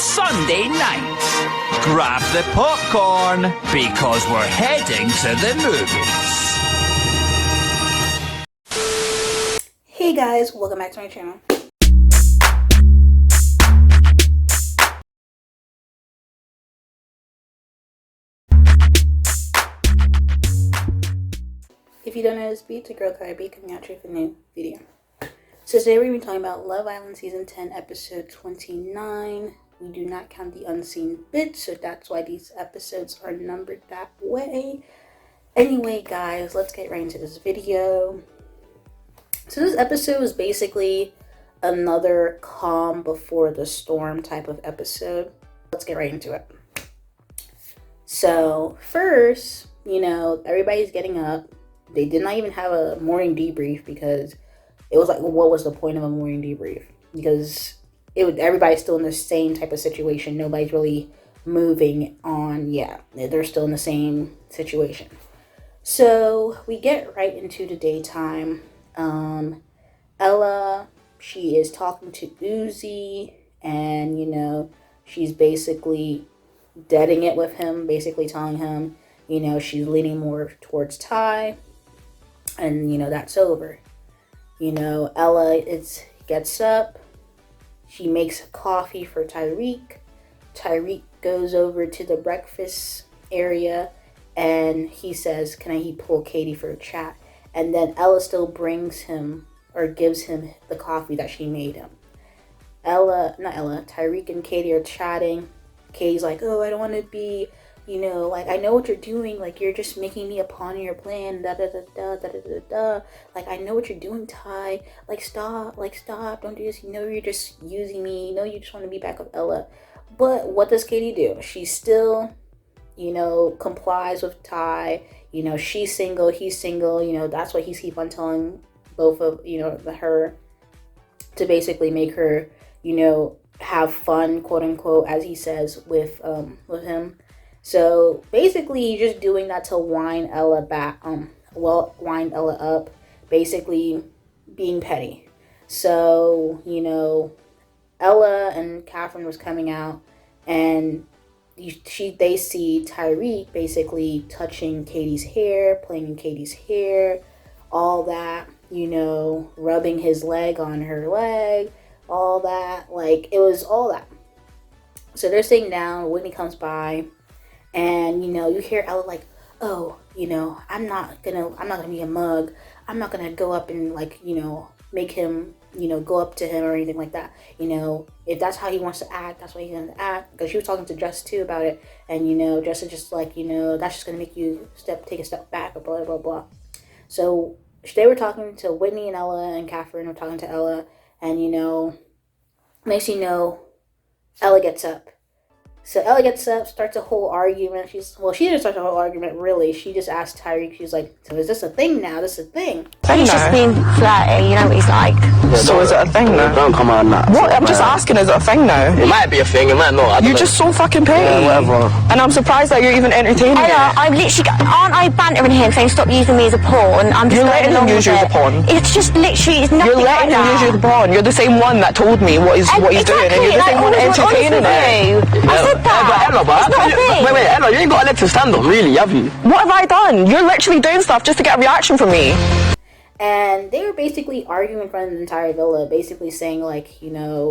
Sunday night. Grab the popcorn because we're heading to the movies. Hey guys, welcome back to my channel. If you don't know this beat, it's your girl KylerB coming at you with a new video. So today we're going to be talking about Love Island Season 10, Episode 29. We do not count the unseen bits, so that's why these episodes are numbered that way. Anyway, guys, let's get right into this video. So this episode is basically another calm before the storm type of episode. Let's get right into it. So first, everybody's getting up. They did not even have a morning debrief because it was like, what was the point of a morning debrief? Because everybody's still in the same type of situation. Nobody's really moving on. Yeah, they're still in the same situation. So we get right into the daytime. Ella, she is talking to Uzi, and she's basically deading it with him, basically telling him, she's leaning more towards Ty, and that's over. Ella gets up, she makes coffee for Tyrique. Tyrique goes over to the breakfast area, and he says, can he pull Katie for a chat? And then Ella still brings him or gives him the coffee that she made him. Tyrique and Katie are chatting. Katie's like, oh, I don't want to be, I know what you're doing. Like, you're just making me a pawn in your plan. Da da da da da da da da. Like, I know what you're doing, Ty. Stop. Don't do this. You're just using me. You just want to be back with Ella. But what does Katie do? She still, complies with Ty. She's single, he's single, that's what he's keep on telling both of, her to basically make her, have fun, quote unquote, as he says, with him. So basically he's just doing that to wind Ella up, basically being petty. So, Ella and Catherine was coming out, and they see Tyrique basically touching Katie's hair, playing in Katie's hair, all that, rubbing his leg on her leg, all that. It was all that. So they're sitting down, Whitney comes by, and you hear Ella like, oh, I'm not gonna be a mug. I'm not gonna go up and make him go up to him or anything like that. If that's how he wants to act, that's what he's going to act. Because she was talking to Jess too about it. And, Jess is just like, that's just going to make you take a step back or blah, blah, blah. So they were talking to Whitney and Ella, and Catherine were talking to Ella. And, next Ella gets up. So Ella gets up, starts a whole argument. She didn't start the whole argument, really. She just asked Tyrique, she's like, so is this a thing now? This is a thing. He's just being flirty, you know what he's like. So is it a thing now? Don't come on now. What? I'm just asking, is it a thing now? It might be a thing, it might not. You're just so fucking petty. Yeah, whatever. And I'm surprised that you're even entertaining Ella, it. I'm literally, aren't I bantering him saying stop using me as a pawn? I'm just You're letting him use you as a pawn. It's just literally, it's nothing. You're letting him use you as a pawn. You're the same one that told me what he's doing, and you're the same one entertaining it. I said that. Wait, Ella, you ain't got a leg to stand on, really, have you? What have I done? You're literally doing stuff just to get a reaction from me. And they were basically arguing in front of the entire villa, basically saying,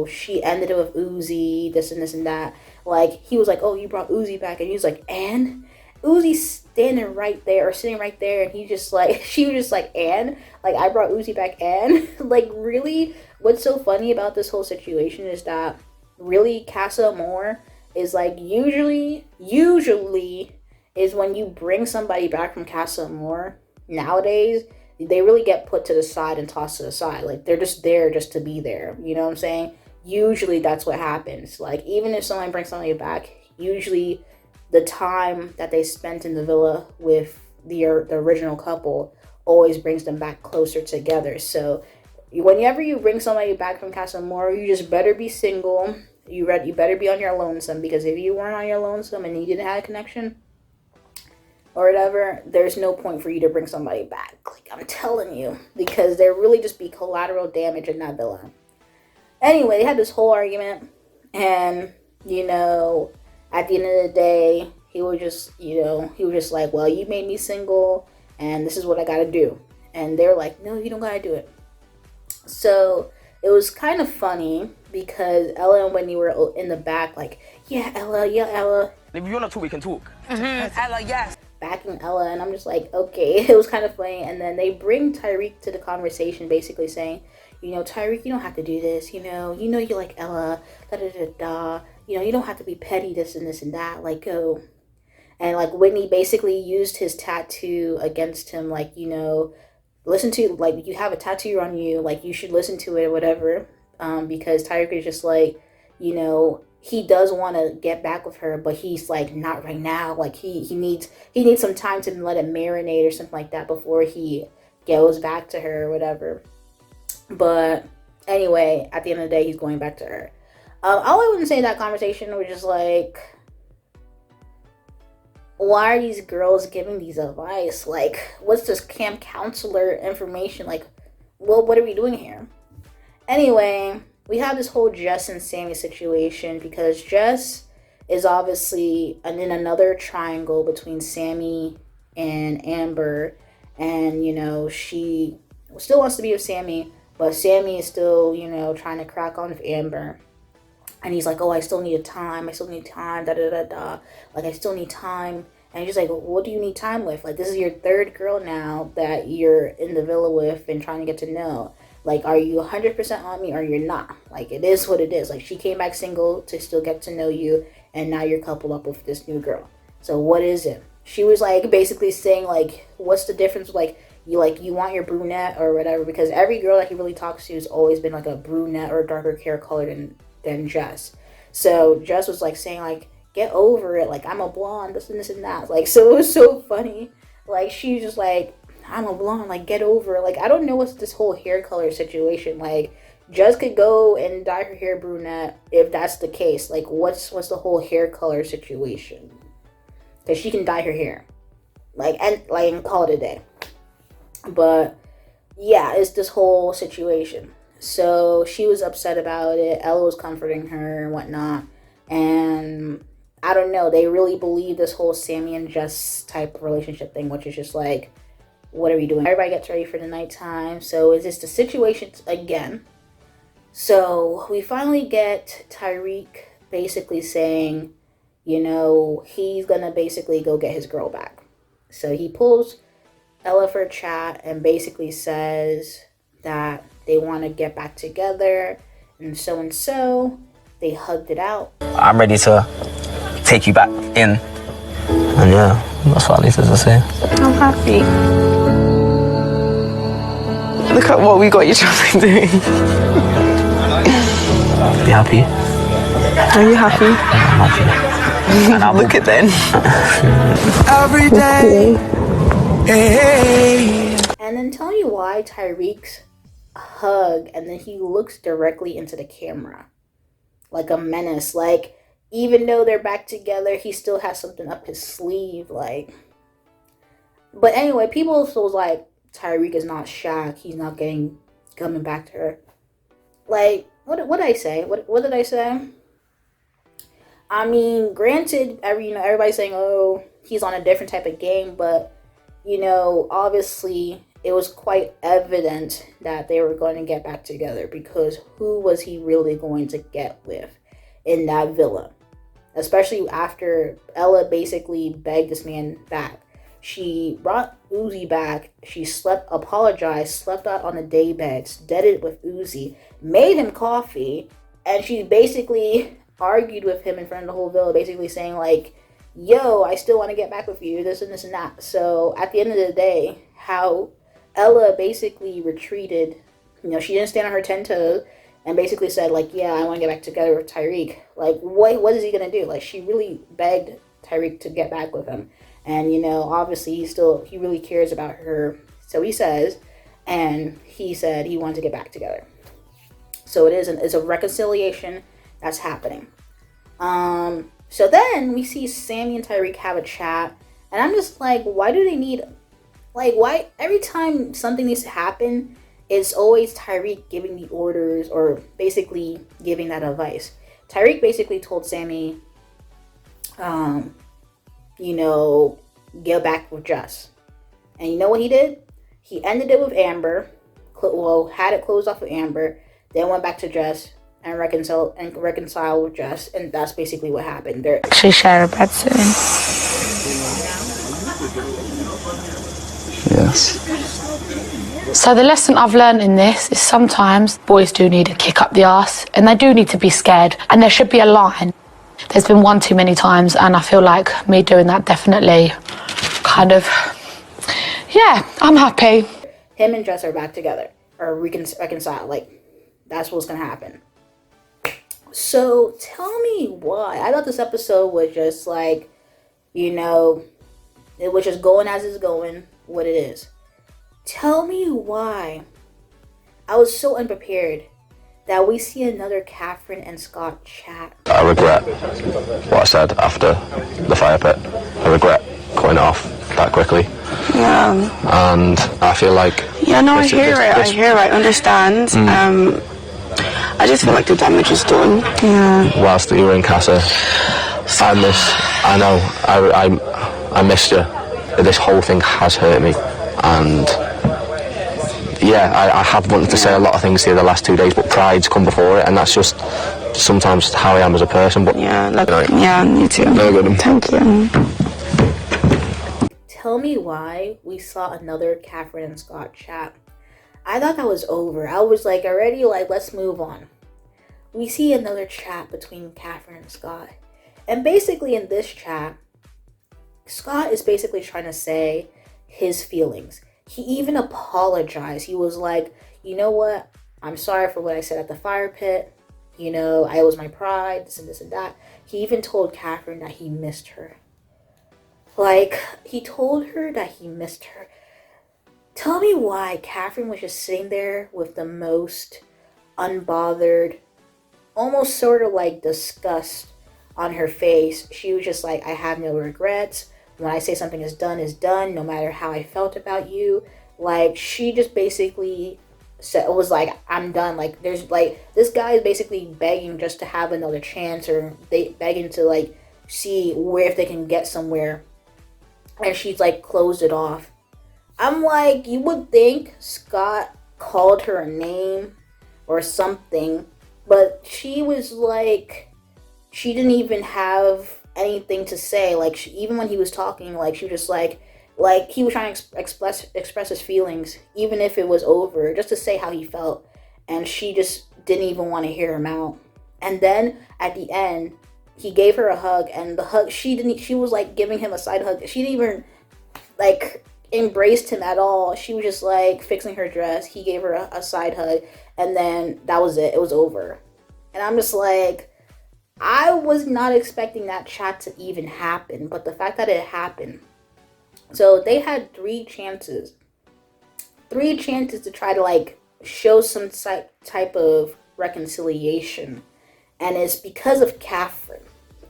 she ended it with Uzi, this and this and that. He was like, oh, you brought Uzi back. And he was like, and? Uzi's sitting right there, and he just she was just like, and? I brought Uzi back, and? Really? What's so funny about this whole situation is that, really, Casa Amor is usually is when you bring somebody back from Casa Amor nowadays, they really get put to the side and tossed to the side. They're just there just to be there. You know what I'm saying? Usually that's what happens. Even if someone brings somebody back, usually the time that they spent in the villa with the original couple always brings them back closer together. So whenever you bring somebody back from Casa Amor, you just better be single. You better be on your lonesome, because if you weren't on your lonesome and you didn't have a connection or whatever, there's no point for you to bring somebody back. I'm telling you, because there really just be collateral damage in that villa. Anyway, they had this whole argument, and you know, at the end of the day, he was just, like, well, you made me single, and this is what I gotta do. And they're like, no, you don't gotta do it. So it was kind of funny because Ella and Whitney were in the back, like, yeah, Ella. If you wanna talk, we can talk. Ella, yes. Backing Ella, and I'm just like, okay. It was kind of funny. And then they bring Tyrique to the conversation, basically saying, Tyrique, you don't have to do this. You like Ella, da da da da. You don't have to be petty, this and this and that. Like, go. And like Whitney basically used his tattoo against him, like, listen to, like, you have a tattoo on you, like, you should listen to it or whatever. Because Tyrique is just like, he does want to get back with her, but he's like, not right now. Like, he needs some time to let it marinate or something like that before he goes back to her or whatever. But anyway, at the end of the day, he's going back to her. All I wouldn't say that conversation was just like, why are these girls giving these advice? Like, what's this camp counselor information? Like, well, what are we doing here? Anyway, we have this whole Jess and Sammy situation because Jess is obviously in another triangle between Sammy and Amber. And, she still wants to be with Sammy, but Sammy is still, trying to crack on with Amber. And he's like, oh, I still need time, da da da da. Like, I still need time. And he's just like, what do you need time with? Like, this is your third girl now that you're in the villa with and trying to get to know. Like, are you 100% on me or you're not? Like, it is what it is. Like, she came back single to still get to know you, and now you're coupled up with this new girl. So what is it? She was, like, basically saying, like, what's the difference? Like, you want your brunette or whatever, because every girl that he really talks to has always been, like, a brunette or darker hair color than Jess. So Jess was, like, saying, like, get over it. Like, I'm a blonde, this and this and that. Like, so it was so funny. Like, she's just like, I'm a blonde, like, get over it. Like, I don't know what's this whole hair color situation. Like, Jess could go and dye her hair brunette if that's the case. Like, what's the whole hair color situation? Because she can dye her hair. And call it a day. But, yeah, it's this whole situation. So, she was upset about it. Ella was comforting her and whatnot. And I don't know. They really believe this whole Sammy and Jess type of relationship thing, which is just like, what are we doing? Everybody gets ready for the nighttime. So is this the situation again? So we finally get Tyrique basically saying, he's going to basically go get his girl back. So he pulls Ella for a chat and basically says that they want to get back together and so. They hugged it out. I'm ready to take you back in. And yeah, that's what I needed to say. I'm happy. Look at what we got each other doing. You happy? Are you happy? I'm happy. And I'll look at then. Every day. Hey. And then tell me why Tyrique's hug and then he looks directly into the camera. Like a menace. Like, even though they're back together, he still has something up his sleeve. Like, but anyway, people still was like, Tyrique is not shocked. He's not coming back to her. Like, what did I say? What did I say? I mean, granted, everybody's saying, oh, he's on a different type of game, but obviously it was quite evident that they were going to get back together, because who was he really going to get with in that villa? Especially after Ella basically begged this man back. She brought Uzi back. She apologized, slept out on the day beds, deaded with Uzi, made him coffee, and she basically argued with him in front of the whole villa, basically saying like, yo, I still want to get back with you, this and this and that. So at the end of the day, how Ella basically retreated, she didn't stand on her 10 toes and basically said like, yeah, I want to get back together with Tyrique. Like, what is he going to do? Like, she really begged Tyrique to get back with him. And, obviously he really cares about her. So he says, and he said he wanted to get back together. So it's a reconciliation that's happening. So then we see Sammy and Tyrique have a chat. And I'm just like, why do they need, like, why every time something needs to happen, it's always Tyrique giving the orders or basically giving that advice. Tyrique basically told Sammy, you know, get back with Jess. And you know what he did? He ended it with Amber. Well, had it closed off with Amber. Then went back to Jess and reconciled with Jess. And that's basically what happened. They're actually share a bed soon. Yes. So the lesson I've learned in this is sometimes boys do need a kick up the arse and they do need to be scared and there should be a line. There's been one too many times and I feel like me doing that definitely kind of, yeah, I'm happy. him and Jess are back together or reconciled. Like, that's what's gonna happen. So tell me why. I thought this episode was just like, you know, it was just going as it's going, what it is. Tell me why I was so unprepared that we see another Catherine and Scott chat. I regret what I said after the fire pit. I regret cutting it off that quickly. Yeah. And I feel like... Yeah, no, I hear it, I understand. I just feel like the damage is done. Yeah. Whilst you were in Casa, I missed you. This whole thing has hurt me. And yeah, I have wanted to say a lot of things here the last 2 days, but pride's come before it, and that's just sometimes how I am as a person. But yeah, like, you know, yeah, me too. No good. Thank you. Tell me why we saw another Catherine and Scott chat. I thought that was over. I was like, already, like, let's move on. We see another chat between Catherine and Scott. And basically in this chat, Scott is basically trying to say his feelings. He even apologized. He was like, you know what? I'm sorry for what I said at the fire pit. You know, I was my pride, this and that. He even told Catherine that he missed her. Like, he told her that he missed her. Tell me why Catherine was just sitting there with the most unbothered, almost sort of like disgust on her face. She was just like, I have no regrets. When I say something is done, no matter how I felt about you. Like, she just basically was like, I'm done. Like, there's like, this guy is basically begging just to have another chance, or they begging to like see where if they can get somewhere. And she's like closed it off. I'm like, you would think Scott called her a name or something, but she was like, she didn't even have anything to say. Like, even when he was talking, like, she was just like he was trying to express his feelings, even if it was over, just to say how he felt, and she just didn't even want to hear him out. And then at the end, he gave her a hug, and the hug, she was like giving him a side hug. She didn't even like embraced him at all. She was just like fixing her dress. He gave her a side hug, and then that was it. It was over. And I'm just like, I was not expecting that chat to even happen, but the fact that it happened. So they had three chances to try to like show some type of reconciliation, and it's because of Catherine.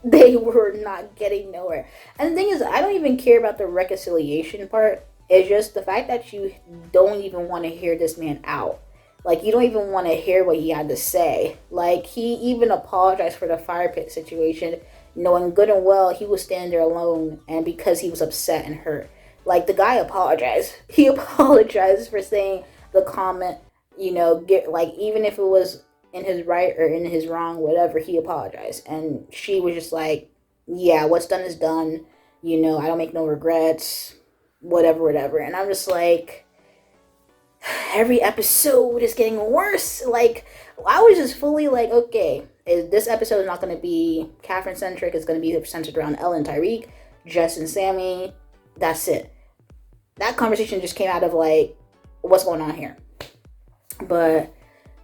They were not getting nowhere. And the thing is, I don't even care about the reconciliation part. It's just the fact that you don't even want to hear this man out. Like, you don't even want to hear what he had to say. Like, he even apologized for the fire pit situation, knowing good and well he was standing there alone, and because he was upset and hurt. Like, the guy apologized. He apologized for saying the comment, you know, even if it was in his right or in his wrong, whatever, he apologized. And she was just like, yeah, what's done is done. You know, I don't make no regrets, whatever. And I'm just like, every episode is getting worse. Like, I was just fully like, okay, this episode is not going to be Catherine centric. It's going to be centered around Elle and Tyrique, Jess and Sammy. That's it. That conversation just came out of like, what's going on here? But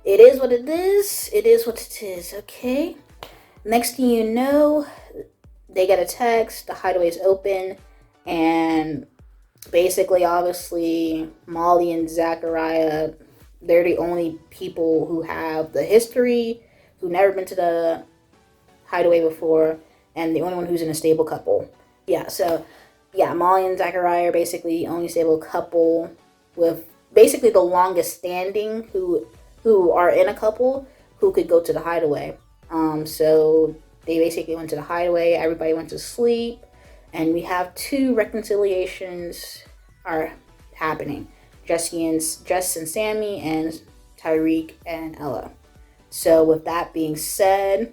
it is what it is. It is what it is, okay? Next thing you know, they get a text, the Hideaway is open, and basically, obviously, Molly and Zachariah, they're the only people who have the history, who've never been to the Hideaway before, and the only one who's in a stable couple. Yeah, so, yeah, Molly and Zachariah are basically the only stable couple with basically the longest standing who are in a couple who could go to the Hideaway. So they basically went to the Hideaway. Everybody went to sleep, and we have 2 reconciliations are happening: Jess and Sammy, and Tyrique and Ella. So with that being said,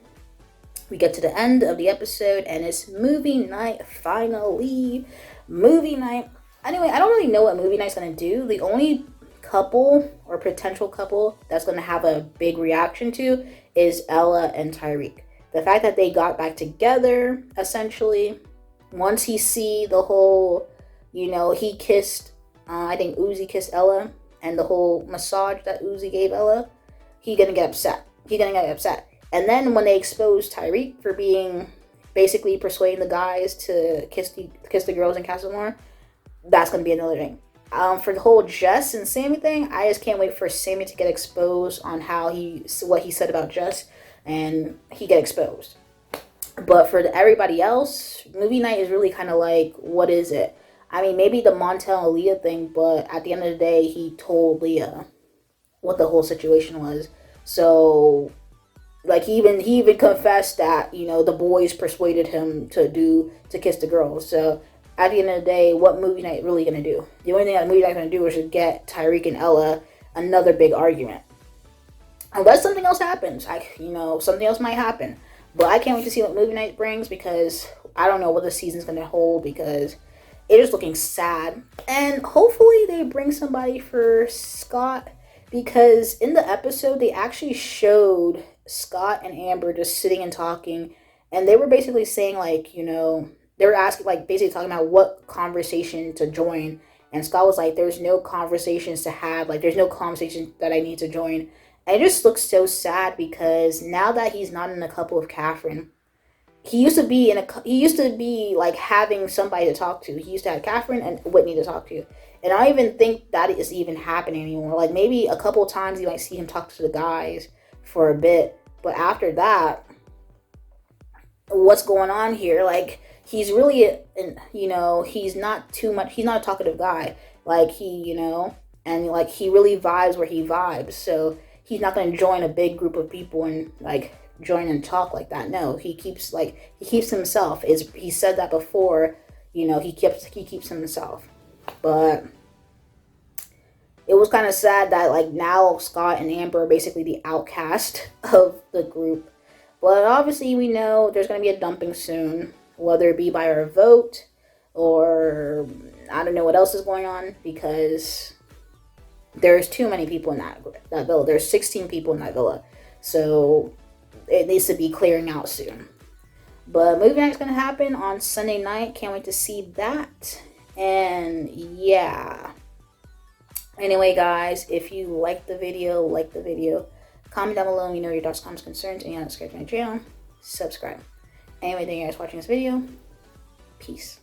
we get to the end of the episode, and it's movie night. Finally, movie night. Anyway, I don't really know what movie night's gonna do. The only couple or potential couple that's gonna have a big reaction to is Ella and Tyrique. The fact that they got back together, essentially, once he see the whole, he kissed, I think Uzi kissed Ella, and the whole massage that Uzi gave Ella, he's gonna get upset. And then when they expose Tyrique for being basically persuading the guys to kiss the girls in Castlemore, that's gonna be another thing. For the whole Jess and Sammy thing, I just can't wait for Sammy to get exposed on what he said about Jess, and he get exposed. But for everybody else, movie night is really kind of like, what is it? I mean, maybe the Montel and Leah thing, but at the end of the day, he told Leah what the whole situation was. So, like, he even confessed that, the boys persuaded him to kiss the girls. So, at the end of the day, what movie night really gonna do? The only thing that movie night gonna do is to get Tyrique and Ella another big argument. Unless something else happens. Something else might happen. But I can't wait to see what movie night brings, because I don't know what the season's gonna hold, because it is looking sad. And hopefully they bring somebody for Scott, because in the episode they actually showed Scott and Amber just sitting and talking, and they were basically saying, like, they were asking, like, basically talking about what conversation to join, and Scott was like, there's no conversations to have, like, there's no conversation that I need to join. And it just looks so sad, because now that he's not in a couple with Catherine, he used to be like having somebody to talk to. He used to have Catherine and Whitney to talk to. And I don't even think that is even happening anymore. Like, maybe a couple times you might see him talk to the guys for a bit, but after that, what's going on here? Like, he's really, he's not a talkative guy. Like, and like, he really vibes where he vibes. So he's not going to join a big group of people and like join and talk like that. No, he keeps himself. He said that before, he keeps himself. But it was kind of sad that, like, now Scott and Amber are basically the outcast of the group. But obviously we know there's going to be a dumping soon, whether it be by our vote or I don't know what else is going on, because there's too many people in that villa. There's 16 people in that villa. So it needs to be clearing out soon. But movie night's going to happen on Sunday night. Can't wait to see that. And yeah. Anyway, guys, if you like the video, comment down below. Your thoughts, comments, concerns, and subscribe to my channel. Subscribe. Anyway, thank you guys for watching this video. Peace.